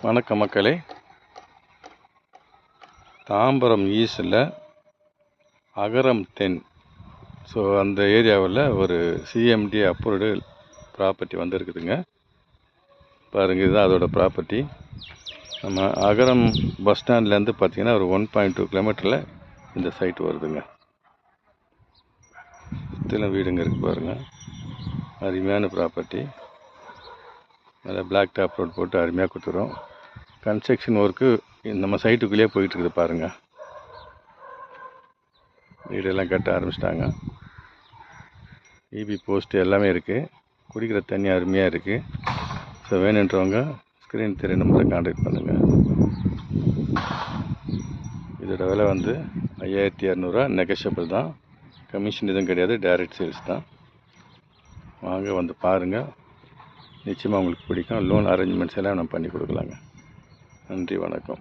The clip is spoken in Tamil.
வணக்கம் மக்களே. தாம்பரம் ஈஸ்டில் அகரம் 10 ஸோ அந்த ஏரியாவில் ஒரு சிஎம்டி அப்ரூவ்டு ப்ராப்பர்ட்டி வந்துருக்குதுங்க. பாருங்கள், இதுதான் அதோட ப்ராப்பர்ட்டி. நம்ம அகரம் பஸ் ஸ்டாண்ட்லேருந்து பார்த்திங்கன்னா ஒரு 1.2 கிலோமீட்டரில் இந்த சைட் வருதுங்க. சுற்றிலும் வீடுங்க இருக்குது பாருங்கள். அருமையான ப்ராப்பர்ட்டி. அதில் பிளாக் டாப் ரோட் போட்டு அருமையாக கொடுத்துரும். கன்ஸ்ட்ரக்ஷன் ஒர்க்கு நம்ம சைட்டுக்குள்ளேயே போயிட்டுருக்குது பாருங்கள். வீடெல்லாம் கட்ட ஆரம்பிச்சிட்டாங்க. இபி போஸ்ட்டு எல்லாமே இருக்குது. குடிக்கிற தண்ணி அருமையாக இருக்குது. ஸோ வேணுன்றவங்க ஸ்க்ரீன் தெரிய நம்பரை கான்டாக்ட் பண்ணுங்கள். இதோட விலை வந்து 5200 நெகஷியபிள் தான். கமிஷன் எதுவும் கிடையாது, டைரக்ட் சேல்ஸ் தான். வாங்க வந்து பாருங்கள், நிச்சயமாக உங்களுக்கு பிடிக்கும். லோன் அரேஞ்ச்மெண்ட்ஸ் எல்லாம் நம்ம பண்ணி கொடுக்கலாங்க. நன்றி, வணக்கம்.